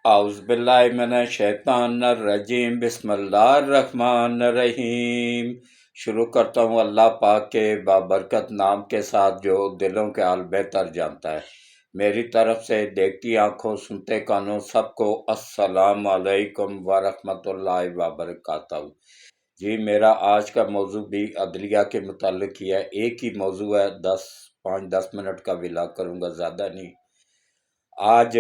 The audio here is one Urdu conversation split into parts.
اعوذ باللہ من الشیطان الرجیم، بسم اللہ الرحمن الرحیم۔ شروع کرتا ہوں اللہ پاک کے بابرکت نام کے ساتھ جو دلوں کے حال بہتر جانتا ہے۔ میری طرف سے دیکھتی آنکھوں سنتے کانوں سب کو السلام علیکم ورحمۃ اللہ وبرکاتہ۔ جی، میرا آج کا موضوع بھی عدلیہ کے متعلق ہی ہے، ایک ہی موضوع ہے، 5-10 منٹ کا ولا کروں گا، زیادہ نہیں۔ آج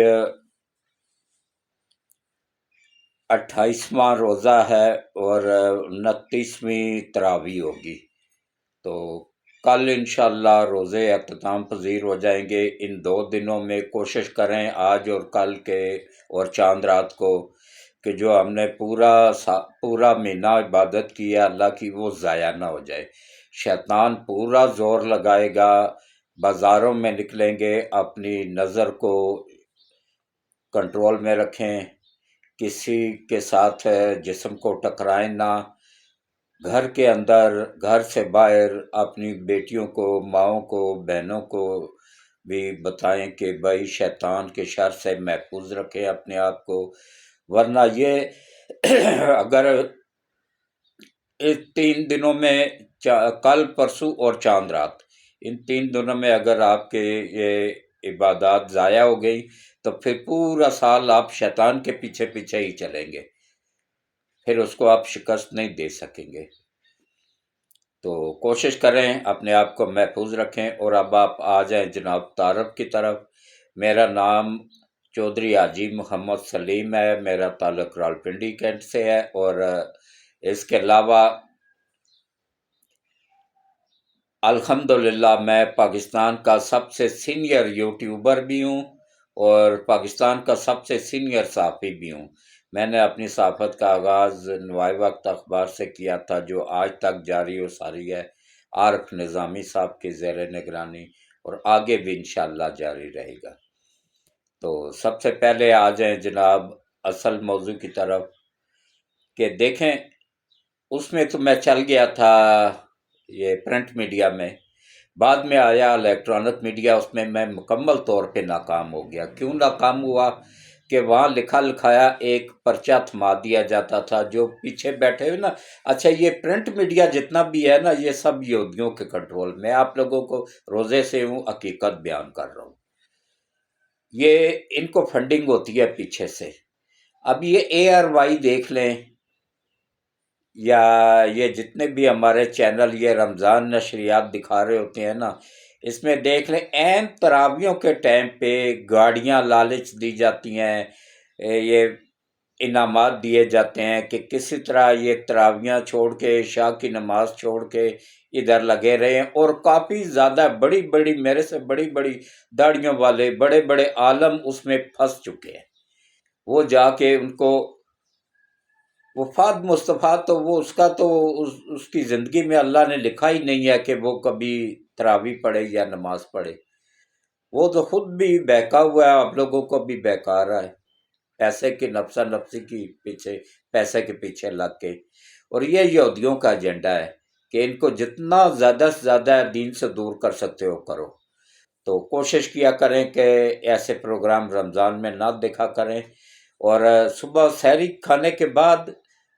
28واں روزہ ہے اور 29ویں تراویح ہوگی، تو کل انشاءاللہ روزے اختتام پذیر ہو جائیں گے۔ ان 2 دنوں میں کوشش کریں، آج اور کل کے اور چاند رات کو، کہ جو ہم نے پورا مہینہ عبادت کی ہے اللہ کی، وہ ضائع نہ ہو جائے۔ شیطان پورا زور لگائے گا، بازاروں میں نکلیں گے، اپنی نظر کو کنٹرول میں رکھیں، کسی کے ساتھ جسم کو ٹکرائیں نہ، گھر کے اندر گھر سے باہر اپنی بیٹیوں کو، ماؤں کو، بہنوں کو بھی بتائیں کہ بھائی شیطان کے شر سے محفوظ رکھیں اپنے آپ کو، ورنہ یہ اگر اس 3 دنوں میں کل، پرسوں اور چاند رات، ان 3 دنوں میں اگر آپ کے یہ عبادات ضائع ہو گئی تو پھر پورا سال آپ شیطان کے پیچھے پیچھے ہی چلیں گے، پھر اس کو آپ شکست نہیں دے سکیں گے۔ تو کوشش کریں اپنے آپ کو محفوظ رکھیں۔ اور اب آپ آ جائیں جناب تعارف کی طرف۔ میرا نام چودھری حاجی محمد سلیم ہے، میرا تعلق راولپنڈی کینٹ سے ہے، اور اس کے علاوہ الحمدللہ میں پاکستان کا سب سے سینئر یوٹیوبر بھی ہوں اور پاکستان کا سب سے سینئر صحافی بھی ہوں۔ میں نے اپنی صحافت کا آغاز نوائے وقت اخبار سے کیا تھا، جو آج تک جاری و ساری ہے، عارف نظامی صاحب کی زیر نگرانی، اور آگے بھی انشاءاللہ جاری رہے گا۔ تو سب سے پہلے آ جائیں جناب اصل موضوع کی طرف، کہ دیکھیں اس میں تو میں چل گیا تھا یہ پرنٹ میڈیا میں، بعد میں آیا الیکٹرانک میڈیا، اس میں میں مکمل طور پہ ناکام ہو گیا۔ کیوں ناکام ہوا؟ کہ وہاں لکھا لکھایا ایک پرچہ تھما دیا جاتا تھا، جو پیچھے بیٹھے ہوئے نا، اچھا یہ پرنٹ میڈیا جتنا بھی ہے نا، یہ سب یہودیوں کے کنٹرول میں۔ آپ لوگوں کو روزے سے ہوں حقیقت بیان کر رہا ہوں، یہ ان کو فنڈنگ ہوتی ہے پیچھے سے۔ اب یہ ARY دیکھ لیں، یا یہ جتنے بھی ہمارے چینل یہ رمضان نشریات دکھا رہے ہوتے ہیں نا، اس میں دیکھ لیں عین تراویحوں کے ٹائم پہ گاڑیاں لالچ دی جاتی ہیں، یہ انعامات دیے جاتے ہیں کہ کسی طرح یہ تراویحاں چھوڑ کے، عشاء کی نماز چھوڑ کے ادھر لگے رہے ہیں، اور کافی زیادہ بڑی بڑی، میرے سے بڑی بڑی داڑھیوں والے بڑے بڑے عالم اس میں پھنس چکے ہیں۔ وہ جا کے ان کو وفات مصطفیٰ، تو وہ اس کا تو اس کی زندگی میں اللہ نے لکھا ہی نہیں ہے کہ وہ کبھی تراویح پڑھے یا نماز پڑھے۔ وہ تو خود بھی بہکا ہوا ہے، آپ لوگوں کو بھی بہکا رہا ہے، پیسے کی نفسا نفسی کی پیچھے، پیسے کے پیچھے لگ کے۔ اور یہ یہودیوں کا ایجنڈا ہے کہ ان کو جتنا زیادہ سے زیادہ دین سے دور کر سکتے ہو کرو۔ تو کوشش کیا کریں کہ ایسے پروگرام رمضان میں نہ دیکھا کریں، اور صبح سحری کھانے کے بعد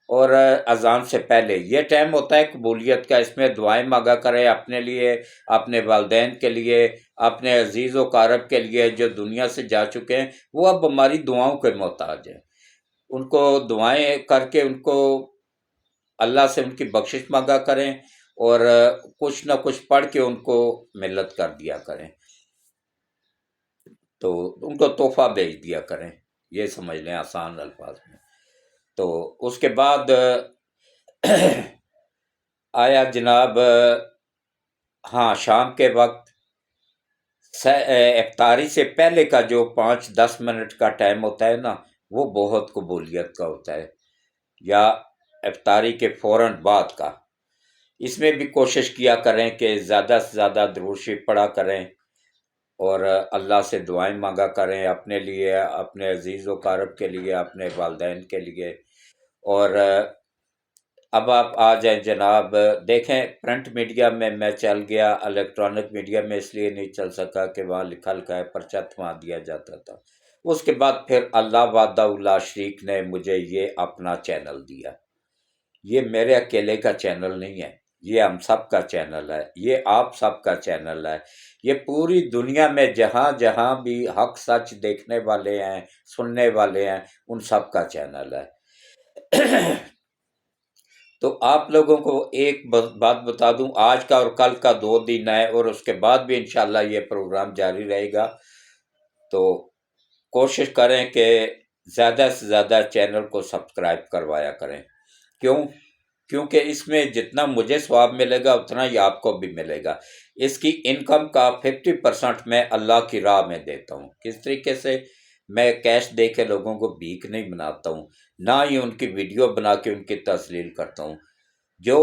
اور اذان سے پہلے یہ ٹائم ہوتا ہے قبولیت کا، اس میں دعائیں مانگا کریں اپنے لیے، اپنے والدین کے لیے، اپنے عزیز و اقارب کے لیے جو دنیا سے جا چکے ہیں، وہ اب ہماری دعاؤں کے محتاج ہیں۔ ان کو دعائیں کر کے ان کو اللہ سے ان کی بخشش مانگا کریں، اور کچھ نہ کچھ پڑھ کے ان کو ملت کر دیا کریں، تو ان کو تحفہ بھیج دیا کریں، یہ سمجھ لیں آسان الفاظ میں۔ تو اس کے بعد آیا جناب، ہاں شام کے وقت افطاری سے پہلے کا جو 5-10 منٹ کا ٹائم ہوتا ہے نا، وہ بہت قبولیت کا ہوتا ہے، یا افطاری کے فوراً بعد کا۔ اس میں بھی کوشش کیا کریں کہ زیادہ سے زیادہ درود شریف پڑھا کریں، اور اللہ سے دعائیں مانگا کریں اپنے لیے، اپنے عزیز و اقارب کے لیے، اپنے والدین کے لیے۔ اور اب آپ آ جائیں جناب، دیکھیں پرنٹ میڈیا میں میں چل گیا، الیکٹرانک میڈیا میں اس لیے نہیں چل سکا کہ وہاں لکھا لکھا ہے پرچہ تھما دیا جاتا تھا۔ اس کے بعد پھر اللہ وحدہ لا شریک نے مجھے یہ اپنا چینل دیا۔ یہ میرے اکیلے کا چینل نہیں ہے، یہ ہم سب کا چینل ہے، یہ آپ سب کا چینل ہے، یہ پوری دنیا میں جہاں جہاں بھی حق سچ دیکھنے والے ہیں، سننے والے ہیں، ان سب کا چینل ہے۔ تو آپ لوگوں کو ایک بات بتا دوں، آج کا اور کل کا 2 دن ہے، اور اس کے بعد بھی انشاءاللہ یہ پروگرام جاری رہے گا۔ تو کوشش کریں کہ زیادہ سے زیادہ چینل کو سبسکرائب کروایا کریں۔ کیونکہ اس میں جتنا مجھے ثواب ملے گا اتنا ہی آپ کو بھی ملے گا۔ اس کی انکم کا 50% میں اللہ کی راہ میں دیتا ہوں۔ کس طریقے سے؟ میں کیش دے کے لوگوں کو بھیک نہیں بناتا ہوں، نہ ہی ان کی ویڈیو بنا کے ان کی تذلیل کرتا ہوں۔ جو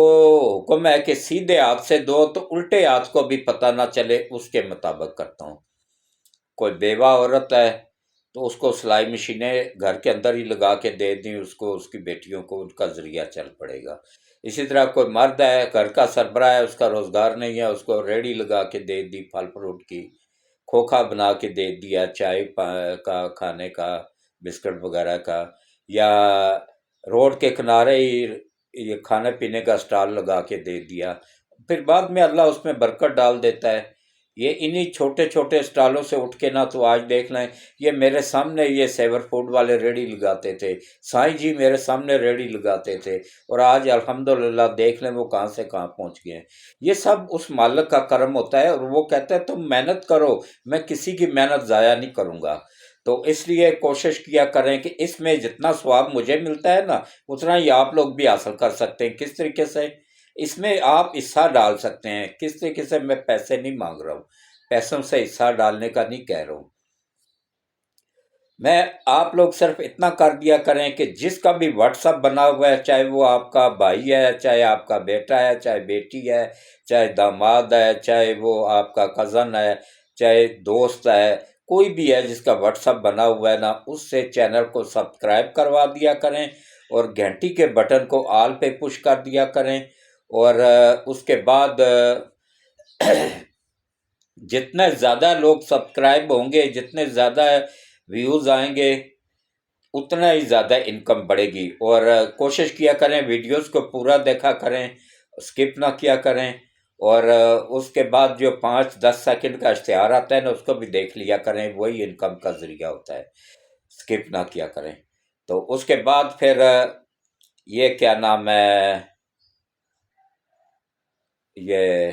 حکم ہے کہ سیدھے ہاتھ سے دو تو الٹے ہاتھ کو بھی پتہ نہ چلے، اس کے مطابق کرتا ہوں۔ کوئی بیوہ عورت ہے تو اس کو سلائی مشینیں گھر کے اندر ہی لگا کے دے دیں، اس کو، اس کی بیٹیوں کو، ان کا ذریعہ چل پڑے گا۔ اسی طرح کوئی مرد ہے، گھر کا سربراہ ہے، اس کا روزگار نہیں ہے، اس کو ریڑھی لگا کے دے دی پھل فروٹ کی، کھوکھا بنا کے دے دیا چائے کا، کھانے کا، بسکٹ وغیرہ کا، یا روڈ کے کنارے ہی یہ کھانے پینے کا سٹال لگا کے دے دیا، پھر بعد میں اللہ اس میں برکت ڈال دیتا ہے۔ یہ انہی چھوٹے چھوٹے سٹالوں سے اٹھ کے نہ تو آج دیکھ لیں، یہ میرے سامنے یہ سیور فوڈ والے ریڑھی لگاتے تھے، سائیں جی میرے سامنے ریڑھی لگاتے تھے، اور آج الحمدللہ دیکھ لیں وہ کہاں سے کہاں پہنچ گئے ہیں۔ یہ سب اس مالک کا کرم ہوتا ہے، اور وہ کہتا ہے تم محنت کرو، میں کسی کی محنت ضائع نہیں کروں گا۔ تو اس لیے کوشش کیا کریں کہ اس میں جتنا ثواب مجھے ملتا ہے نا، اتنا ہی آپ لوگ بھی حاصل کر سکتے ہیں۔ کس طریقے سے؟ اس میں آپ حصہ ڈال سکتے ہیں۔ کس طریقے سے؟ میں پیسے نہیں مانگ رہا ہوں، پیسوں سے حصہ ڈالنے کا نہیں کہہ رہا ہوں میں۔ آپ لوگ صرف اتنا کر دیا کریں کہ جس کا بھی واٹس ایپ بنا ہوا ہے، چاہے وہ آپ کا بھائی ہے، چاہے آپ کا بیٹا ہے، چاہے بیٹی ہے، چاہے داماد ہے، چاہے وہ آپ کا کزن ہے، چاہے دوست ہے، کوئی بھی ہے جس کا واٹس ایپ بنا ہوا ہے نا، اس سے چینل کو سبسکرائب کروا دیا کریں، اور گھنٹی کے بٹن کو آل پہ پش کر دیا کریں، اور اس کے بعد جتنے زیادہ لوگ سبسکرائب ہوں گے، جتنے زیادہ ویوز آئیں گے، اتنا ہی زیادہ انکم بڑھے گی۔ اور کوشش کیا کریں ویڈیوز کو پورا دیکھا کریں، سکپ نہ کیا کریں، اور اس کے بعد جو 5-10 سیکنڈ کا اشتہار آتا ہے نا، اس کو بھی دیکھ لیا کریں، وہی انکم کا ذریعہ ہوتا ہے، سکپ نہ کیا کریں۔ تو اس کے بعد پھر یہ کیا نام ہے، یہ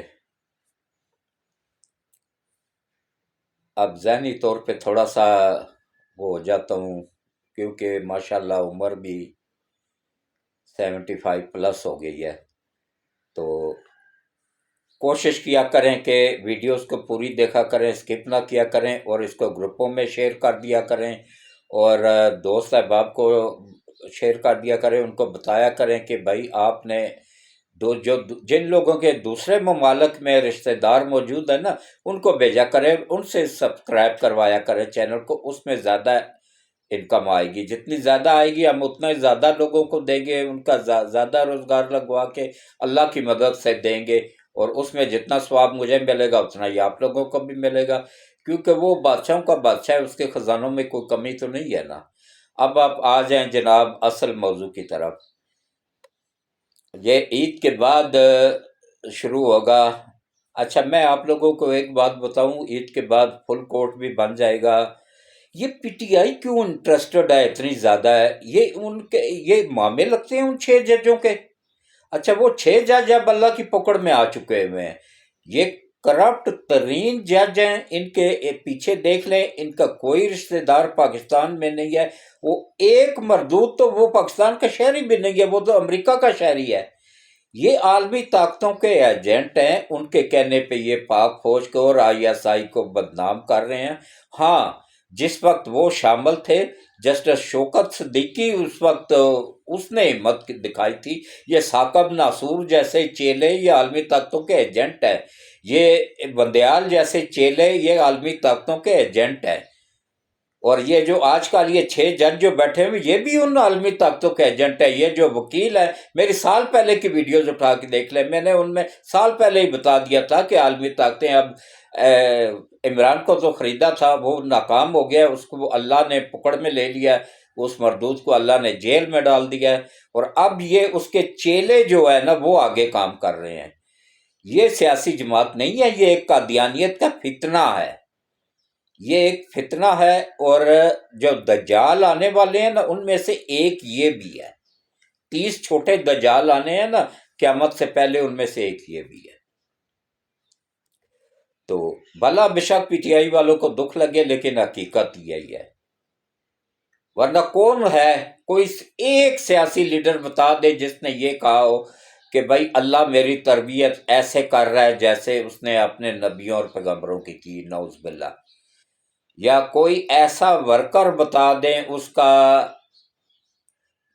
اب ذہنی طور پہ تھوڑا سا وہ ہو جاتا ہوں، کیونکہ ماشاءاللہ عمر بھی 75+ ہو گئی ہے۔ تو کوشش کیا کریں کہ ویڈیوز کو پوری دیکھا کریں، سکپ نہ کیا کریں، اور اس کو گروپوں میں شیئر کر دیا کریں، اور دوست احباب کو شیئر کر دیا کریں، ان کو بتایا کریں کہ بھائی آپ نے جن لوگوں کے دوسرے ممالک میں رشتہ دار موجود ہیں نا، ان کو بھیجا کریں، ان سے سبسکرائب کروایا کریں چینل کو، اس میں زیادہ انکم آئے گی۔ جتنی زیادہ آئے گی ہم اتنا ہی زیادہ لوگوں کو دیں گے، ان کا زیادہ روزگار لگوا کے اللہ کی مدد سے دیں گے، اور اس میں جتنا ثواب مجھے ملے گا اتنا ہی آپ لوگوں کو بھی ملے گا، کیونکہ وہ بادشاہوں کا بادشاہ ہے، اس کے خزانوں میں کوئی کمی تو نہیں ہے نا۔ اب آپ آ جائیں جناب اصل موضوع کی طرف۔ یہ عید کے بعد شروع ہوگا۔ اچھا میں آپ لوگوں کو ایک بات بتاؤں، عید کے بعد فل کورٹ بھی بن جائے گا۔ یہ پی ٹی آئی کیوں انٹرسٹڈ ہے اتنی زیادہ ہے؟ یہ معاملے لگتے ہیں ان 6 ججوں کے۔ اچھا وہ 6 جج اب اللہ کی پکڑ میں آ چکے ہوئے ہیں، یہ کرپٹ ترین جج ہیں، ان کے پیچھے دیکھ لیں، ان کا کوئی رشتہ دار پاکستان میں نہیں ہے، وہ ایک مردود تو وہ پاکستان کا شہری بھی نہیں ہے، وہ تو امریکہ کا شہری ہے۔ یہ عالمی طاقتوں کے ایجنٹ ہیں، ان کے کہنے پہ یہ پاک فوج کو اور ISI کو بدنام کر رہے ہیں۔ ہاں جس وقت وہ شامل تھے، جسٹس شوکت صدیقی، اس وقت اس نے ہمت دکھائی تھی۔ یہ ثاقب ناصور جیسے چیلے یہ عالمی طاقتوں کے ایجنٹ ہیں، یہ بندیال جیسے چیلے یہ عالمی طاقتوں کے ایجنٹ ہیں۔ اور یہ جو آج کل یہ 6 جج جو بیٹھے ہوئے یہ بھی ان عالمی طاقتوں کے ایجنٹ ہے. یہ جو وکیل ہے میری سال پہلے کی ویڈیوز اٹھا کے دیکھ لیں، میں نے ان میں سال پہلے ہی بتا دیا تھا کہ عالمی طاقتیں اب عمران کو تو خریدا تھا وہ ناکام ہو گیا، اس کو اللہ نے پکڑ میں لے لیا، اس مردود کو اللہ نے جیل میں ڈال دیا ہے، اور اب یہ اس کے چیلے جو ہے نا وہ آگے کام کر رہے ہیں. یہ سیاسی جماعت نہیں ہے، یہ ایک قادیانیت کا فتنہ ہے، یہ ایک فتنہ ہے. اور جو دجال آنے والے ہیں نا ان میں سے ایک یہ بھی ہے. 30 چھوٹے دجال آنے ہیں نا قیامت سے پہلے، ان میں سے ایک یہ بھی ہے. تو بھلا بشک پی ٹی آئی والوں کو دکھ لگے لیکن حقیقت یہی ہے. ورنہ کون ہے، کوئی ایک سیاسی لیڈر بتا دے جس نے یہ کہا ہو کہ بھائی اللہ میری تربیت ایسے کر رہا ہے جیسے اس نے اپنے نبیوں اور پیغمبروں کی نعوذ باللہ. یا کوئی ایسا ورکر بتا دیں اس کا،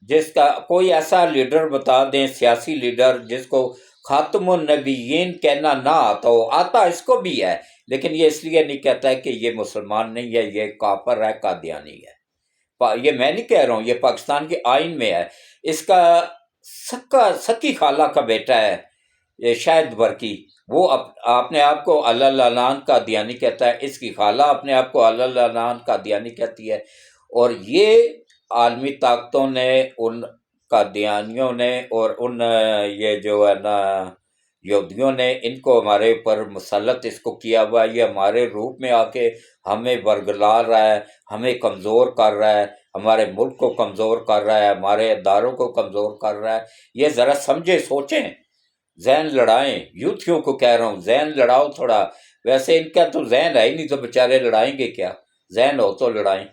جس کا کوئی ایسا لیڈر بتا دیں، سیاسی لیڈر جس کو خاتم النبیین کہنا نہ آتا ہو. آتا اس کو بھی ہے لیکن یہ اس لیے نہیں کہتا ہے کہ یہ مسلمان نہیں ہے، یہ کافر ہے، قادیانی ہے. یہ میں نہیں کہہ رہا ہوں، یہ پاکستان کے آئین میں ہے. اس کا سکی خالہ کا بیٹا ہے یہ شاہد برکی، وہ اپنے آپ کو علالان قادیانی کہتا ہے، اس کی خالہ اپنے آپ کو علالان قادیانی کہتی ہے. اور یہ عالمی طاقتوں نے، ان قادیانیوں نے اور ان یہ جو ہے نا یہودیوں نے ان کو ہمارے اوپر مسلط اس کو کیا ہوا ہے. یہ ہمارے روپ میں آ کے ہمیں ورگلا رہا ہے، ہمیں کمزور کر رہا ہے، ہمارے ملک کو کمزور کر رہا ہے، ہمارے اداروں کو کمزور کر رہا ہے. یہ ذرا سمجھے سوچیں، ذہن لڑائیں. یوتھیوں کو کہہ رہا ہوں ذہن لڑاؤ تھوڑا. ویسے ان کا تو ذہن ہے ہی نہیں تو بیچارے لڑائیں گے کیا، ذہن ہو تو لڑائیں.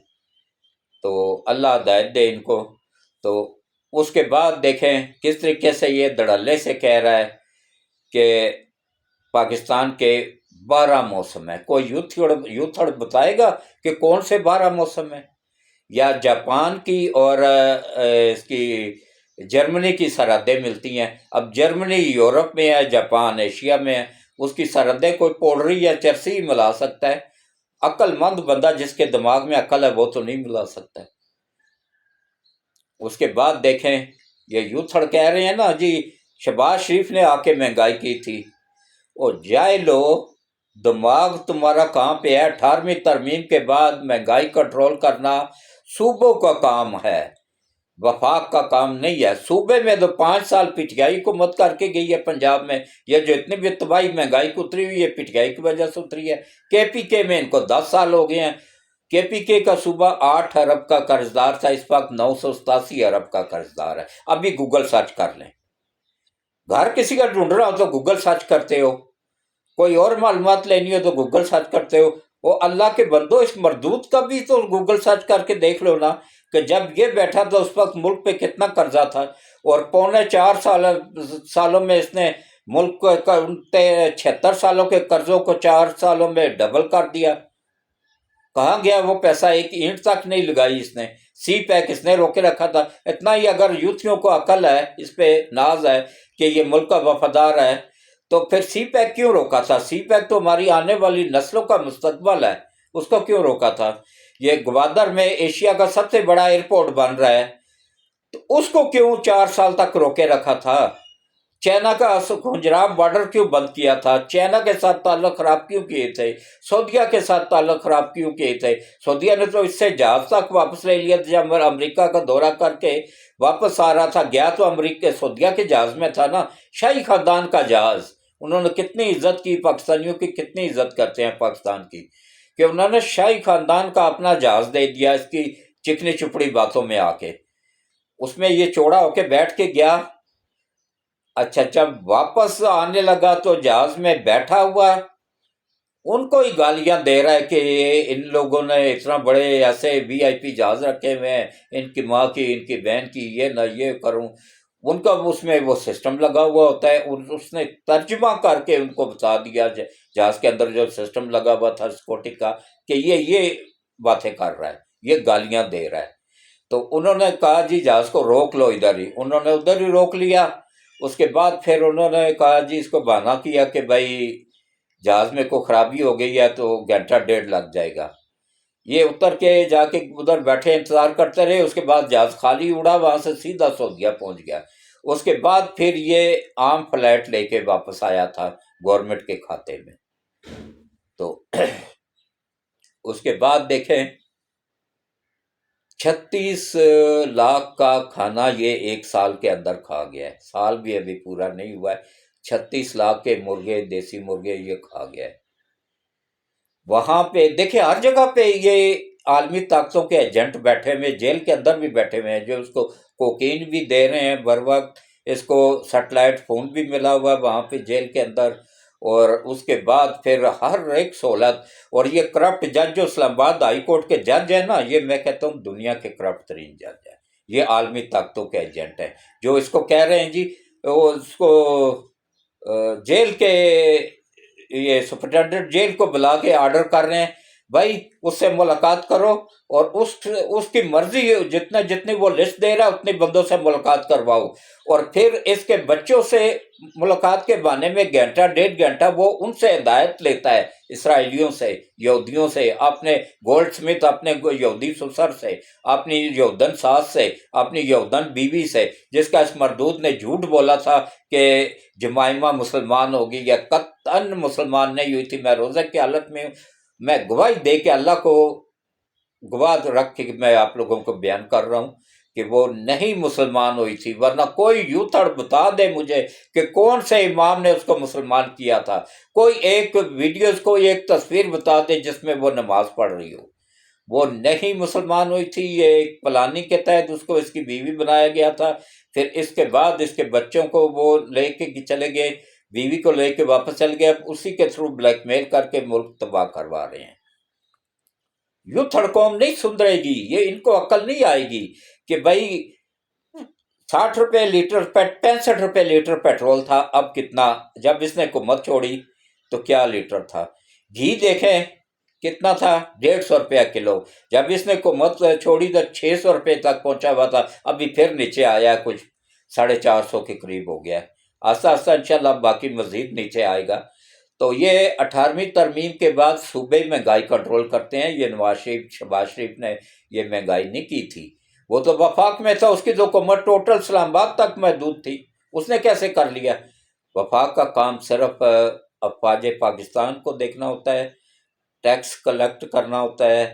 تو اللہ ہدایت دے ان کو. تو اس کے بعد دیکھیں کس طریقے سے یہ دھڑلے سے کہہ رہا ہے کہ پاکستان کے 12 موسم ہیں. کوئی یوتھڑ بتائے گا کہ کون سے 12 موسم ہیں؟ یا جاپان کی اور اس کی جرمنی کی سرحدیں ملتی ہیں. اب جرمنی یورپ میں ہے، جاپان ایشیا میں ہے، اس کی سرحدیں کوئی پوڑری یا چرسی ملا سکتا ہے؟ عقل مند بندہ جس کے دماغ میں عقل ہے وہ تو نہیں ملا سکتا. اس کے بعد دیکھیں یہ یوتھڑ کہہ رہے ہیں نا جی شہباز شریف نے آ کے مہنگائی کی تھی. او جائے لو، دماغ تمہارا کہاں پہ ہے؟ 18ویں ترمیم کے بعد مہنگائی کنٹرول کرنا صوبوں کا کام ہے، وفاق کا کام نہیں ہے. صوبے میں تو 5 سال پی ٹی آئی حکومت کر کے گئی ہے. پنجاب میں یہ جو اتنی بھی تباہی مہنگائی کو اتری ہوئی ہے پی ٹی آئی کی وجہ سے اتری ہے. کے پی کے میں ان کو 10 سال ہو گئے ہیں. کے پی کے کا صوبہ 8 ارب کا قرض دار تھا، اس وقت 987 ارب کا قرض دار ہے. ابھی گوگل سرچ کر لیں، گھر کسی کا ڈھونڈ رہا ہو تو گوگل سرچ کرتے ہو، کوئی اور معلومات لینی ہو تو گوگل سرچ کرتے ہو. وہ اللہ کے بندو اس مردود کا بھی تو گوگل سرچ کر کے دیکھ لو نا کہ جب یہ بیٹھا تھا اس وقت ملک پہ کتنا قرضہ تھا، اور 4.25 سالوں میں اس نے ملک کو 76 سالوں کے قرضوں کو 4 سالوں میں ڈبل کر دیا. کہاں گیا وہ پیسہ؟ ایک اینٹ تک نہیں لگائی اس نے. سی پیک اس نے روکے رکھا تھا. اتنا ہی اگر یوتھیوں کو عقل ہے، اس پہ ناز ہے کہ یہ ملک کا وفادار ہے، تو پھر سی پیک کیوں روکا تھا؟ سی پیک تو ہماری آنے والی نسلوں کا مستقبل ہے، اس کو کیوں روکا تھا؟ یہ گوادر میں ایشیا کا سب سے بڑا ایئرپورٹ بن رہا ہے، تو اس کو کیوں 4 سال تک روکے رکھا تھا؟ چائنا کا خنجراب بارڈر کیوں بند کیا تھا؟ چائنا کے ساتھ تعلق خراب کیوں کیے تھے؟ سعودیہ کے ساتھ تعلق خراب کیوں کیے تھے؟ سعودیہ نے تو اس سے جہاز تک واپس لے لیا. جب امریکہ کا دورہ کر کے واپس آ رہا تھا، گیا تو امریکہ سعودیہ کے جہاز میں تھا نا، شاہی خاندان کا جہاز. انہوں نے کتنی عزت کی، پاکستانیوں کی کتنی عزت کرتے ہیں پاکستان کی، کہ انہوں نے شاہی خاندان کا اپنا جہاز دے دیا اس کی چکنی چپڑی باتوں میں آ کے. اس میں یہ چوڑا ہو کے بیٹھ کے گیا. اچھا جب واپس آنے لگا تو جہاز میں بیٹھا ہوا ان کو ہی گالیاں دے رہا ہے کہ ان لوگوں نے اتنا بڑے ایسے وی آئی پی جہاز رکھے ہوئے ہیں، ان کی ماں کی، ان کی بہن کی، یہ نہ یہ کروں. ان کا اس میں وہ سسٹم لگا ہوا ہوتا ہے، اس نے ترجمہ کر کے ان کو بتا دیا جہاز کے اندر جو سسٹم لگا ہوا تھا سیکورٹی کا کہ یہ باتیں کر رہا ہے، یہ گالیاں دے رہا ہے. تو انہوں نے کہا جی جہاز کو روک لو ادھر ہی. انہوں نے ادھر ہی روک لیا. اس کے بعد پھر انہوں نے کہا جی اس کو بہانہ کیا کہ بھائی جہاز میں کوئی خرابی ہو گئی ہے تو 1.5 گھنٹہ لگ جائے گا. یہ اتر کے جا کے ادھر بیٹھے انتظار کرتے رہے، اس کے بعد جہاز خالی اڑا، وہاں سے سیدھا سعودیہ پہنچ گیا۔ اس کے بعد پھر یہ عام فلائٹ لے کے واپس آیا تھا گورنمنٹ کے کھاتے میں۔ تو اس کے بعد دیکھیں 36 لاکھ کا کھانا یہ ایک سال کے اندر کھا گیا ہے، سال بھی ابھی پورا نہیں ہوا ہے، 36 لاکھ کے مرغے، دیسی مرغے یہ کھا گیا ہے۔ وہاں پہ دیکھیں ہر جگہ پہ یہ عالمی طاقتوں کے ایجنٹ بیٹھے ہوئے، جیل کے اندر بھی بیٹھے ہوئے ہیں، جو اس کو کوکین بھی دے رہے ہیں بر وقت، اس کو سیٹلائٹ فون بھی ملا ہوا ہے وہاں پہ جیل کے اندر، اور اس کے بعد پھر ہر ایک سہولت۔ اور یہ کرپٹ جج جو اسلام آباد ہائی کورٹ کے جج ہیں نا، یہ میں کہتا ہوں دنیا کے کرپٹ ترین جج ہیں، یہ عالمی طاقتوں کے ایجنٹ ہیں، جو اس کو کہہ رہے ہیں جی وہ اس کو جیل کے یہ سپرنٹینڈنٹ جیل کو بلا کے آرڈر کر رہے ہیں بھائی اس سے ملاقات کرو، اور اس کی مرضی جتنی وہ لسٹ دے رہا ہے اتنے بندوں سے ملاقات کرواؤ، اور پھر اس کے بچوں سے ملاقات کے بہانے میں گھنٹہ 1.5 گھنٹہ وہ ان سے ہدایت لیتا ہے، اسرائیلیوں سے، یہودیوں سے، اپنے گولڈ سمتھ اپنے یہودی سسر سے، اپنی یہودن ساس سے، اپنی یہودن بیوی سے، جس کا اس مردود نے جھوٹ بولا تھا کہ جمائمہ مسلمان ہوگی، یا قطعاً مسلمان نہیں ہوئی تھی، میں روزے کی حالت میں ہوں، میں گواہی دے کے اللہ کو گواہ رکھ کے میں آپ لوگوں کو بیان کر رہا ہوں کہ وہ نہیں مسلمان ہوئی تھی، ورنہ کوئی یوتھڑ بتا دے مجھے کہ کون سے امام نے اس کو مسلمان کیا تھا، کوئی ایک ویڈیوز کو ایک تصویر بتا دے جس میں وہ نماز پڑھ رہی ہو، وہ نہیں مسلمان ہوئی تھی، یہ ایک پلاننگ کے تحت اس کو اس کی بیوی بنایا گیا تھا، پھر اس کے بعد اس کے بچوں کو وہ لے کے چلے گئے، بیوی کو لے کے واپس چل گئے، اب اسی کے تھرو بلیک میل کر کے ملک تباہ کروا رہے ہیں۔ یوں تھڑکوم نہیں سدھرے گی، یہ ان کو عقل نہیں آئے گی کہ بھائی 60 روپے لیٹر 65 روپے لیٹر پیٹرول تھا، اب کتنا، جب اس نے حکومت چھوڑی تو کیا لیٹر تھا، گھی دیکھیں کتنا تھا 150 روپیہ کلو، جب اس نے حکومت چھوڑی تو 600 روپے تک پہنچا ہوا تھا، ابھی پھر نیچے آیا کچھ 450 کے قریب ہو گیا، آہستہ آہستہ انشاءاللہ باقی مزید نیچے آئے گا۔ تو یہ 18ویں ترمیم کے بعد صوبے مہنگائی کنٹرول کرتے ہیں، یہ شہباز شریف نے یہ مہنگائی نہیں کی تھی، وہ تو وفاق میں تھا، اس کی تو حکومت ٹوٹل اسلام آباد تک محدود تھی، اس نے کیسے کر لیا؟ وفاق کا کام صرف افواج پاکستان کو دیکھنا ہوتا ہے، ٹیکس کلیکٹ کرنا ہوتا ہے،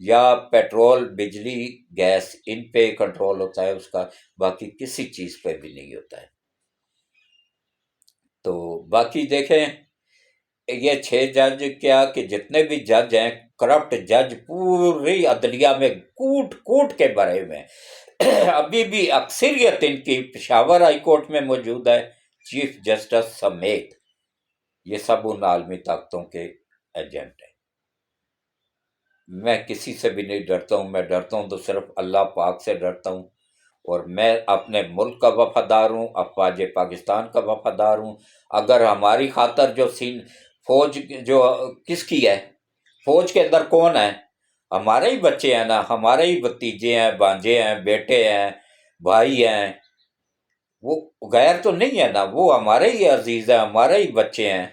یا پیٹرول، بجلی، گیس، ان پہ کنٹرول ہوتا ہے اس کا، باقی کسی چیز پہ بھی نہیں ہوتا ہے۔ تو باقی دیکھیں یہ 6 جج کیا کہ جتنے بھی جج ہیں کرپٹ جج پوری عدلیہ میں کوٹ کوٹ کے بھرے ہوئے ہیں، ابھی بھی اکثریت ان کی پشاور ہائی کورٹ میں موجود ہے، چیف جسٹس سمیت، یہ سب ان عالمی طاقتوں کے ایجنٹ ہیں۔ میں کسی سے بھی نہیں ڈرتا ہوں، میں ڈرتا ہوں تو صرف اللہ پاک سے ڈرتا ہوں، اور میں اپنے ملک کا وفادار ہوں، افواج پاکستان کا وفادار ہوں۔ اگر ہماری خاطر جو فوج جو کس کی ہے، فوج کے اندر کون ہے؟ ہمارے ہی بچے ہیں نا، ہمارے ہی بھتیجے ہیں، بانجے ہیں، بیٹے ہیں، بھائی ہیں، وہ غیر تو نہیں ہے نا، وہ ہمارے ہی عزیز ہیں، ہمارے ہی بچے ہیں،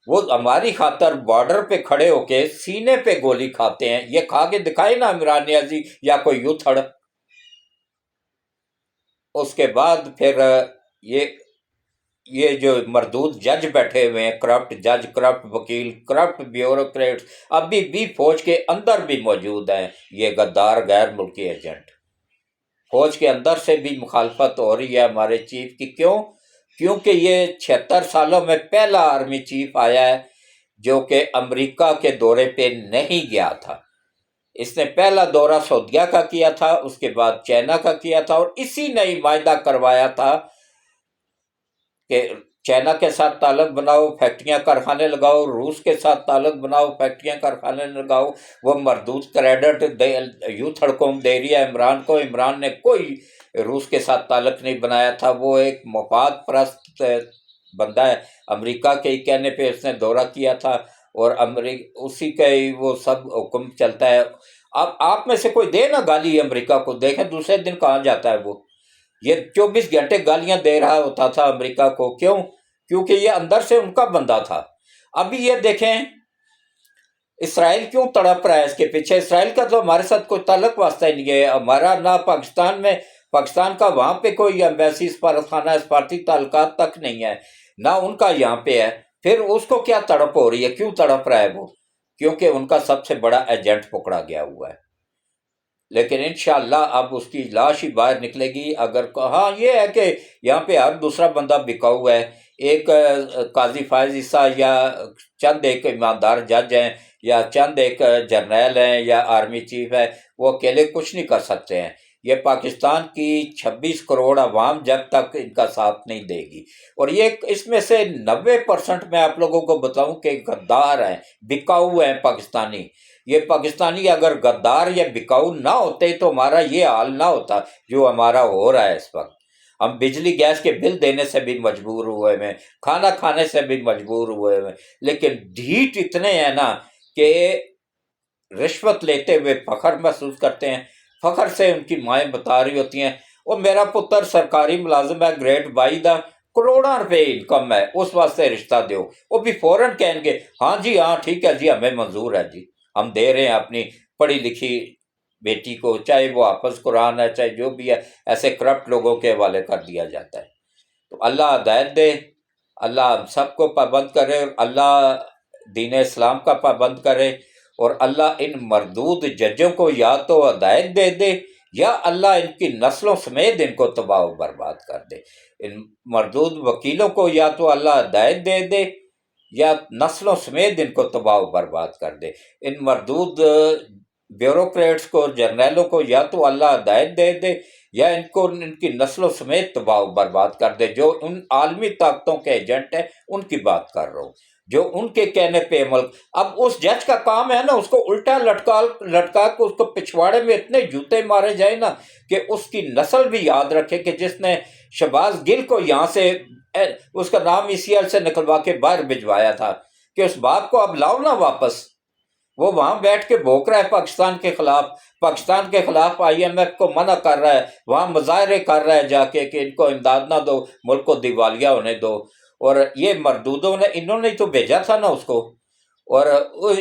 وہ ہماری خاطر بارڈر پہ کھڑے ہو کے سینے پہ گولی کھاتے ہیں، یہ کھا کے دکھائے نا عمران نیازی یا کوئی یوتھڑ۔ اس کے بعد پھر یہ جو مردود جج بیٹھے ہوئے ہیں، کرپٹ جج، کرپٹ وکیل، کرپٹ بیوروکریٹس، ابھی بھی فوج کے اندر بھی موجود ہیں، یہ غدار غیر ملکی ایجنٹ، فوج کے اندر سے بھی مخالفت ہو رہی ہے ہمارے چیف کی۔ کیوں؟ کیونکہ یہ 76 سالوں میں پہلا آرمی چیف آیا ہے جو کہ امریکہ کے دورے پہ نہیں گیا تھا، اس نے پہلا دورہ سعودیہ کا کیا تھا، اس کے بعد چائنا کا کیا تھا، اور اسی نے ہی معاہدہ کروایا تھا کہ چائنا کے ساتھ تعلق بناؤ، فیکٹریاں کارخانے لگاؤ، روس کے ساتھ تعلق بناؤ، فیکٹریاں کارخانے لگاؤ، وہ مردود کریڈٹ یوتھ حکومت دے رہی ہے عمران کو، عمران نے کوئی روس کے ساتھ تعلق نہیں بنایا تھا، وہ ایک مفاد پرست بندہ ہے، امریکہ کے ہی کہنے پہ اس نے دورہ کیا تھا، اور اسی کا ہی وہ سب حکم چلتا ہے۔ اب آپ میں سے کوئی دے نا گالی امریکہ کو، دیکھیں دوسرے دن کہاں جاتا ہے وہ، یہ 24 گھنٹے گالیاں دے رہا ہوتا تھا امریکہ کو، کیوں؟ کیونکہ یہ اندر سے ان کا بندہ تھا۔ ابھی یہ دیکھیں اسرائیل کیوں تڑپ رہا ہے اس کے پیچھے؟ اسرائیل کا تو ہمارے ساتھ کوئی تعلق واسطہ ہی نہیں ہے ہمارا، نہ پاکستان میں، پاکستان کا وہاں پہ کوئی ایمبیسی سفارتخانہ سفارتی تعلقات تک نہیں ہے، نہ ان کا یہاں پہ ہے، پھر اس کو کیا تڑپ ہو رہی ہے؟ کیوں تڑپ رہا ہے وہ؟ کیونکہ ان کا سب سے بڑا ایجنٹ پکڑا گیا ہوا ہے۔ لیکن انشاءاللہ اب اس کی لاش ہی باہر نکلے گی۔ اگر ہاں یہ ہے کہ یہاں پہ ہر دوسرا بندہ بکا ہوا ہے، ایک قاضی فائز عیسیٰ یا چند ایک ایماندار جج ہیں یا چند ایک جرنیل ہیں یا آرمی چیف ہے، وہ اکیلے کچھ نہیں کر سکتے ہیں۔ یہ پاکستان کی 26 کروڑ عوام جب تک ان کا ساتھ نہیں دے گی، اور یہ اس میں سے 90% میں آپ لوگوں کو بتاؤں کہ غدار ہیں، بکاؤ ہیں پاکستانی۔ یہ پاکستانی اگر غدار یا بکاؤ نہ ہوتے تو ہمارا یہ حال نہ ہوتا جو ہمارا ہو رہا ہے اس وقت۔ ہم بجلی گیس کے بل دینے سے بھی مجبور ہوئے ہیں، کھانا کھانے سے بھی مجبور ہوئے ہیں، لیکن ڈھیٹ اتنے ہیں نا کہ رشوت لیتے ہوئے فخر محسوس کرتے ہیں۔ فخر سے ان کی مائیں بتا رہی ہوتی ہیں وہ میرا پتر سرکاری ملازم ہے، گریڈ 22 دا، کروڑاں روپے انکم ہے، اس واسطے رشتہ دیو۔ وہ بھی فوراً کہیں گے ہاں جی ہاں ٹھیک ہے جی ہمیں منظور ہے جی، ہم دے رہے ہیں اپنی پڑھی لکھی بیٹی کو، چاہے وہ حافظ قرآن ہے چاہے جو بھی ہے، ایسے کرپٹ لوگوں کے حوالے کر دیا جاتا ہے۔ تو اللہ ہدایت دے، اللہ ہم سب کو پابند کرے، اور اللہ دین اسلام کا پابند کرے، اور اللہ ان مردود ججوں کو یا تو ہدایت دے دے یا اللہ ان کی نسلوں سمیت ان کو تباہ و برباد کر دے۔ ان مردود وکیلوں کو یا تو اللہ ہدایت دے دے یا نسلوں سمیت ان کو تباہ و برباد کر دے۔ ان مردود بیوروکریٹس کو، جرنیلوں کو یا تو اللہ ہدایت دے دے یا ان کو ان کی نسلوں سمیت تباہ و برباد کر دے۔ جو ان عالمی طاقتوں کے ایجنٹ ہیں ان کی بات کر رہا ہوں، جو ان کے کہنے پہ عمل۔ اب اس جج کا کام ہے نا اس کو الٹا لٹکا کے اس کو پچھواڑے میں اتنے جوتے مارے جائیں نا کہ اس کی نسل بھی یاد رکھے کہ جس نے شہباز گل کو یہاں سے اس کا نام ECL سے نکلوا کے باہر بھجوایا تھا، کہ اس باپ کو اب لاؤ نا واپس۔ وہ وہاں بیٹھ کے بھوک رہا ہے پاکستان کے خلاف، پاکستان کے خلاف IMF کو منع کر رہا ہے، وہاں مظاہرے کر رہا ہے جا کے کہ ان کو امداد نہ دو، ملک کو دیوالیہ ہونے دو۔ اور یہ مردودوں نے، انہوں نے تو بھیجا تھا نا اس کو، اور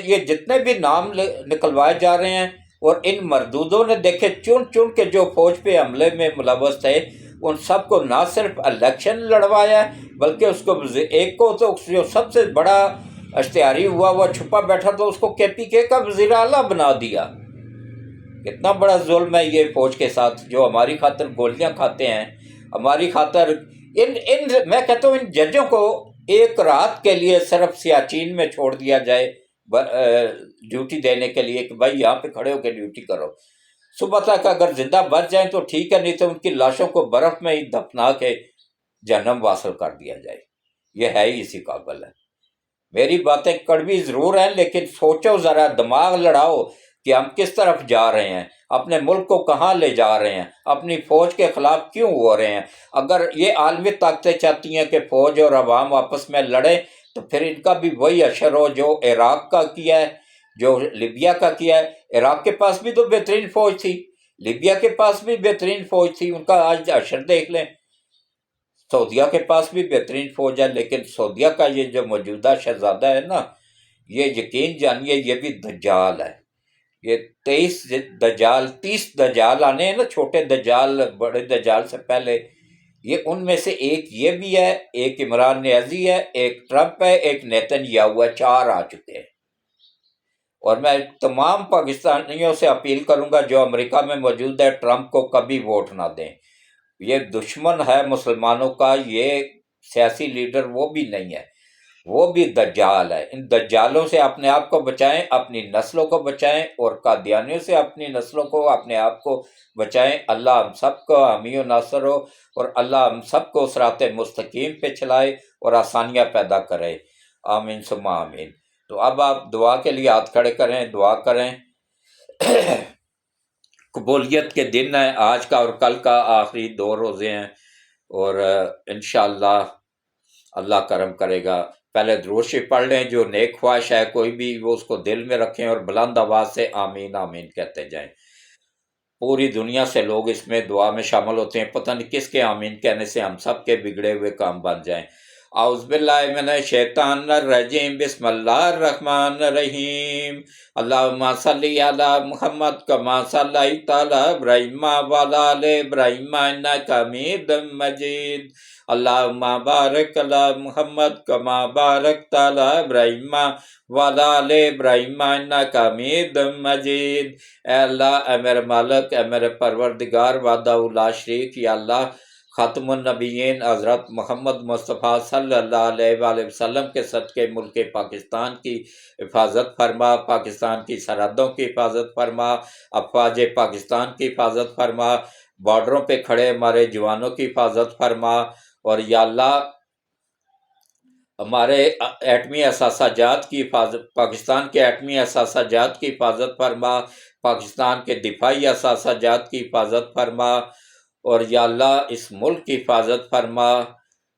یہ جتنے بھی نام نکلوائے جا رہے ہیں، اور ان مردودوں نے دیکھے چن چن کے جو فوج پہ حملے میں ملوث تھے ان سب کو نہ صرف الیکشن لڑوایا ہے بلکہ اس کو ایک کو تو جو سب سے بڑا اشتہاری ہوا وہ چھپا بیٹھا تو اس کو KPK کا وزیر اعلیٰ بنا دیا۔ کتنا بڑا ظلم ہے یہ فوج کے ساتھ، جو ہماری خاطر گولیاں کھاتے ہیں، ہماری خاطر۔ میں کہتا ہوں ان ججوں کو ایک رات کے لیے صرف سیاچین میں چھوڑ دیا جائے ڈیوٹی دینے کے لیے کہ بھائی یہاں پہ کھڑے ہو کے ڈیوٹی کرو، صبح تک اگر زندہ بچ جائیں تو ٹھیک ہے، نہیں تو ان کی لاشوں کو برف میں ہی دفنا کے جہنم واصل کر دیا جائے۔ یہ ہے ہی اسی قابل ہے۔ میری باتیں کڑوی ضرور ہیں لیکن سوچو ذرا، دماغ لڑاؤ کہ ہم کس طرف جا رہے ہیں، اپنے ملک کو کہاں لے جا رہے ہیں، اپنی فوج کے خلاف کیوں ہو رہے ہیں۔ اگر یہ عالمی طاقتیں چاہتی ہیں کہ فوج اور عوام آپس میں لڑیں تو پھر ان کا بھی وہی اشر ہو جو عراق کا کیا ہے، جو لیبیا کا کیا ہے۔ عراق کے پاس بھی تو بہترین فوج تھی، لیبیا کے پاس بھی بہترین فوج تھی، ان کا آج اشر دیکھ لیں۔ سعودیہ کے پاس بھی بہترین فوج ہے، لیکن سعودیہ کا یہ جو موجودہ شہزادہ ہے نا، یہ یقین جانیے یہ بھی دجال ہے۔ یہ 30 دجال آنے ہیں نا، چھوٹے دجال بڑے دجال سے پہلے، یہ ان میں سے ایک یہ بھی ہے، ایک عمران نیازی ہے، ایک ٹرمپ ہے، ایک نیتن یاہو ہے، 4 آ چکے ہیں۔ اور میں تمام پاکستانیوں سے اپیل کروں گا جو امریکہ میں موجود ہے، ٹرمپ کو کبھی ووٹ نہ دیں۔ یہ دشمن ہے مسلمانوں کا، یہ سیاسی لیڈر وہ بھی نہیں ہے، وہ بھی دجال ہے۔ ان دجالوں سے اپنے آپ کو بچائیں، اپنی نسلوں کو بچائیں، اور قادیانیوں سے اپنی نسلوں کو، اپنے آپ کو بچائیں۔ اللہ ہم سب کو حامی و ناصر ہو، اور اللہ ہم سب کو صراط مستقیم پہ چلائے اور آسانیاں پیدا کرے۔ آمین ثم آمین۔ تو اب آپ دعا کے لیے ہاتھ کھڑے کریں، دعا کریں۔ قبولیت کے دن ہیں آج کا اور کل کا، آخری 2 روزے ہیں، اور انشاءاللہ اللہ کرم کرے گا۔ پہلے درود شریف پڑھ لیں، جو نیک خواہش ہے کوئی بھی وہ اس کو دل میں رکھیں اور بلند آواز سے آمین آمین کہتے جائیں۔ پوری دنیا سے لوگ اس میں دعا میں شامل ہوتے ہیں، پتہ نہیں کس کے آمین کہنے سے ہم سب کے بگڑے ہوئے کام بن جائیں۔ اعوذ باللہ من الشیطان الرجیم، بسم اللہ الرحمن الرحیم، اللہم صلی علی محمد کما صلیت علی ابراہیم وعلی آل ابراہیم انک حمید مجید، اللہم بارک علی محمد کما بارکت علی ابراہیم وعلی آل ابراہیم انک حمید مجید۔ اے اللہ، اے میرے مالک، اے میرے پروردگار وحدہ لا شریک، یا اللہ خاتم النبیین حضرت محمد مصطفیٰ صلی اللہ علیہ وآلہ وسلم کے صدقے ملک پاکستان کی حفاظت فرما، پاکستان کی سرحدوں کی حفاظت فرما، افواج پاکستان کی حفاظت فرما، بارڈروں پہ کھڑے ہمارے جوانوں کی حفاظت فرما، اور یا اللہ ہمارے ایٹمی اثاثہ جات کی حفاظت، پاکستان کے ایٹمی اثاثہ جات کی حفاظت فرما، پاکستان کے دفاعی اثاثہ جات کی حفاظت فرما، اور یا اللہ اس ملک کی حفاظت فرما،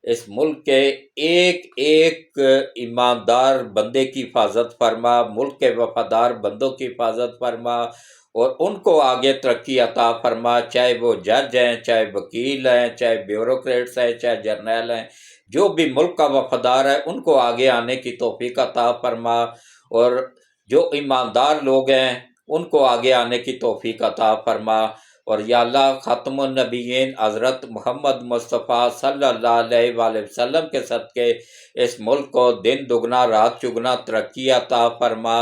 اس ملک کے ایک ایک ایماندار بندے کی حفاظت فرما، ملک کے وفادار بندوں کی حفاظت فرما، اور ان کو آگے ترقی عطا فرما، چاہے وہ جج ہیں، چاہے وکیل ہیں، چاہے بیوروکریٹس ہیں، چاہے جرنیل ہیں، جو بھی ملک کا وفادار ہے ان کو آگے آنے کی توفیق عطا فرما، اور جو ایماندار لوگ ہیں ان کو آگے آنے کی توفیق عطا فرما، اور یا اللہ خاتم النبیین حضرت محمد مصطفیٰ صلی اللہ علیہ وآلہ وسلم کے صدقے اس ملک کو دن دگنا رات چگنا ترقی عطا فرما،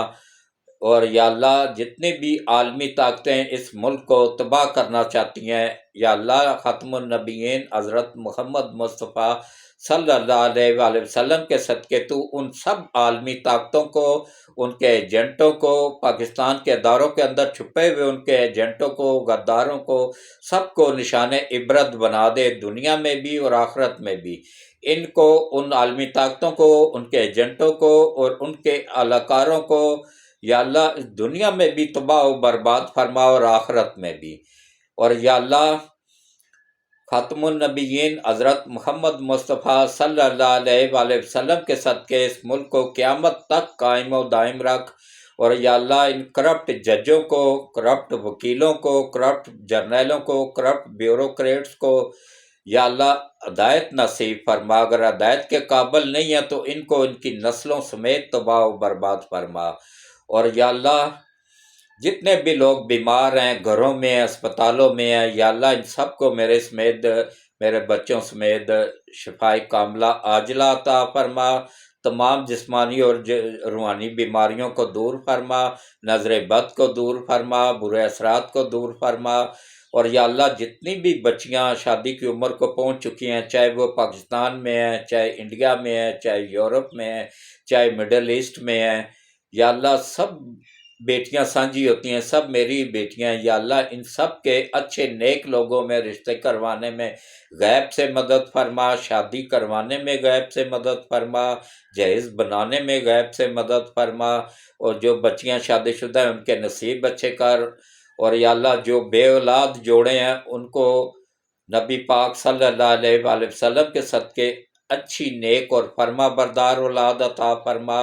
اور یا اللہ جتنے بھی عالمی طاقتیں اس ملک کو تباہ کرنا چاہتی ہیں، یا اللہ خاتم النبیین حضرت محمد مصطفیٰ صلی اللہ علیہ وآلہ وسلم کے صدقے تو ان سب عالمی طاقتوں کو، ان کے ایجنٹوں کو، پاکستان کے اداروں کے اندر چھپے ہوئے ان کے ایجنٹوں کو، غداروں کو، سب کو نشان عبرت بنا دے، دنیا میں بھی اور آخرت میں بھی، ان کو، ان عالمی طاقتوں کو، ان کے ایجنٹوں کو اور ان کے اہلکاروں کو یا اللہ اس دنیا میں بھی تباہ و برباد فرما اور آخرت میں بھی، اور یا اللہ خاتم النبیین حضرت محمد مصطفیٰ صلی اللہ علیہ وآلہ وسلم کے صدقے اس ملک کو قیامت تک قائم و دائم رکھ، اور یا اللہ ان کرپٹ ججوں کو، کرپٹ وکیلوں کو، کرپٹ جرنیلوں کو، کرپٹ بیوروکریٹس کو یا اللہ ہدایت نصیب فرما، اگر ہدایت کے قابل نہیں ہے تو ان کو ان کی نسلوں سمیت تباہ و برباد فرما، اور یا اللہ جتنے بھی لوگ بیمار ہیں، گھروں میں ہیں، اسپتالوں میں ہیں، یا اللہ ان سب کو میرے سمیت، میرے بچوں سمیت شفائے کاملہ عاجلہ عطا فرما، تمام جسمانی اور روحانی بیماریوں کو دور فرما، نظر بد کو دور فرما، برے اثرات کو دور فرما، اور یا اللہ جتنی بھی بچیاں شادی کی عمر کو پہنچ چکی ہیں، چاہے وہ پاکستان میں ہیں، چاہے انڈیا میں ہیں، چاہے یورپ میں ہیں، چاہے مڈل ایسٹ میں ہیں، یا اللہ سب بیٹیاں سانجھی ہوتی ہیں، سب میری بیٹیاں ہیں، یا اللہ ان سب کے اچھے نیک لوگوں میں رشتے کروانے میں غیب سے مدد فرما، شادی کروانے میں غیب سے مدد فرما، جہیز بنانے میں غیب سے مدد فرما، اور جو بچیاں شادی شدہ ہیں ان کے نصیب اچھے کر، اور یا اللہ جو بے اولاد جوڑے ہیں ان کو نبی پاک صلی اللہ علیہ وآلہ وسلم کے صدقے اچھی نیک اور فرما بردار اولاد عطا فرما،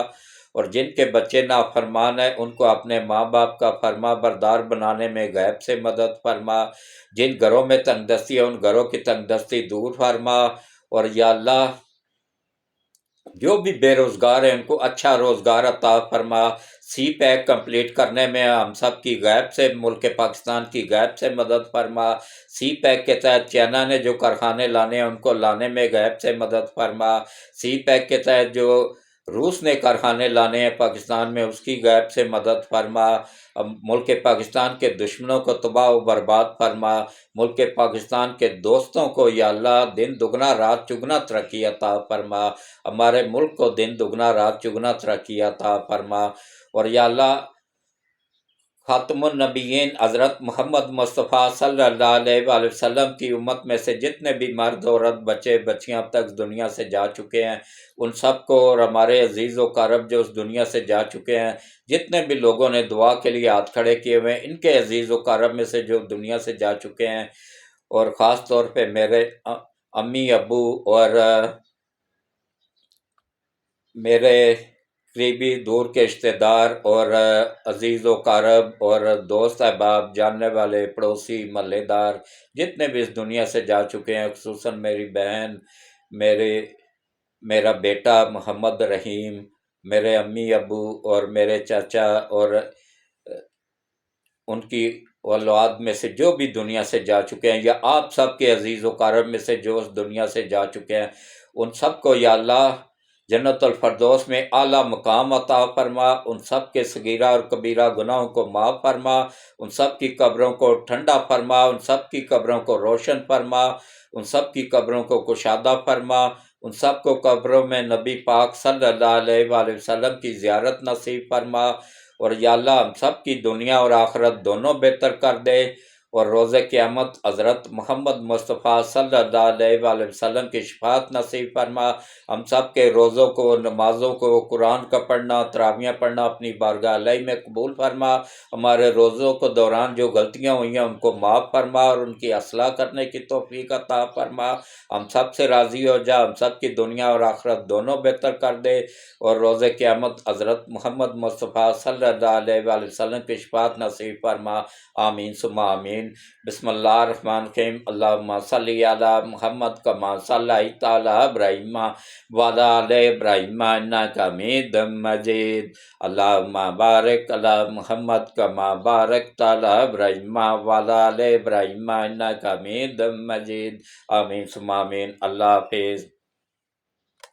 اور جن کے بچے نافرمان ہیں ان کو اپنے ماں باپ کا فرما بردار بنانے میں غیب سے مدد فرما، جن گھروں میں تنگ دستی ہے ان گھروں کی تنگ دستی دور فرما، اور یا اللہ جو بھی بے روزگار ہیں ان کو اچھا روزگار عطا فرما، سی پیک کمپلیٹ کرنے میں ہم سب کی غیب سے، ملک پاکستان کی غیب سے مدد فرما، سی پیک کے تحت چائنا نے جو کارخانے لانے ہیں ان کو لانے میں غیب سے مدد فرما، سی پیک کے تحت جو روس نے کارخانے لانے ہیں پاکستان میں اس کی غیب سے مدد فرما، ملک پاکستان کے دشمنوں کو تباہ و برباد فرما، ملک پاکستان کے دوستوں کو یا اللہ دن دگنا رات چگنا ترقی عطا فرما، ہمارے ملک کو دن دگنا رات چگنا ترقی عطا فرما، اور یا اللہ خاتم النبیین حضرت محمد مصطفیٰ صلی اللہ علیہ وآلہ وسلم کی امت میں سے جتنے بھی مرد عورت بچے بچیاں اب تک دنیا سے جا چکے ہیں ان سب کو، اور ہمارے عزیز و قرب جو اس دنیا سے جا چکے ہیں، جتنے بھی لوگوں نے دعا کے لیے ہاتھ کھڑے کیے ہوئے ہیں ان کے عزیز و قرب میں سے جو دنیا سے جا چکے ہیں، اور خاص طور پہ میرے امی ابو اور میرے قریبی دور کے رشتہ دار اور عزیز و قارب اور دوست احباب، جاننے والے پڑوسی محلے دار جتنے بھی اس دنیا سے جا چکے ہیں، خصوصاً میری بہن، میرے میرا بیٹا محمد رحیم، میرے امی ابو اور میرے چاچا اور ان کی اولاد میں سے جو بھی دنیا سے جا چکے ہیں، یا آپ سب کے عزیز و اقارب میں سے جو اس دنیا سے جا چکے ہیں، ان سب کو یا اللہ جنت الفردوس میں اعلیٰ مقام عطا فرما، ان سب کے صغیرہ اور کبیرہ گناہوں کو معاف فرما، ان سب کی قبروں کو ٹھنڈا فرما، ان سب کی قبروں کو روشن فرما، ان سب کی قبروں کو کشادہ فرما، ان سب کو قبروں میں نبی پاک صلی اللہ علیہ وآلہ وسلم کی زیارت نصیب فرما، اور یا اللہ ہم سب کی دنیا اور آخرت دونوں بہتر کر دے، اور روز قیامت حضرت محمد مصطفیٰ صلی اللہ علیہ وآلہ وسلم کی شفاعت نصیب فرما، ہم سب کے روزوں کو، نمازوں کو، قرآن کا پڑھنا، تراویحیں پڑھنا اپنی بارگاہ الہی میں قبول فرما، ہمارے روزوں کو دوران جو غلطیاں ہوئی ہیں ان کو معاف فرما اور ان کی اصلاح کرنے کی توفیق عطا فرما، ہم سب سے راضی ہو جا، ہم سب کی دنیا اور آخرت دونوں بہتر کر دے، اور روز قیامت حضرت محمد مصطفیٰ صلی اللہ علیہ وآلہ وسلم کی شفاعت نصیب فرما، آمین ثم آمین۔ بسم اللہ الرحمن الرحیم، اللہم صلی علی محمد کما صلیت علی ابراہیم وعلی آل ابراہیم انک حمید مجید، اللہم بارک علی محمد کما بارکت علی ابراہیم وعلی آل ابراہیم انک حمید مجید، آمین ثم آمین۔ اللہ حافظ۔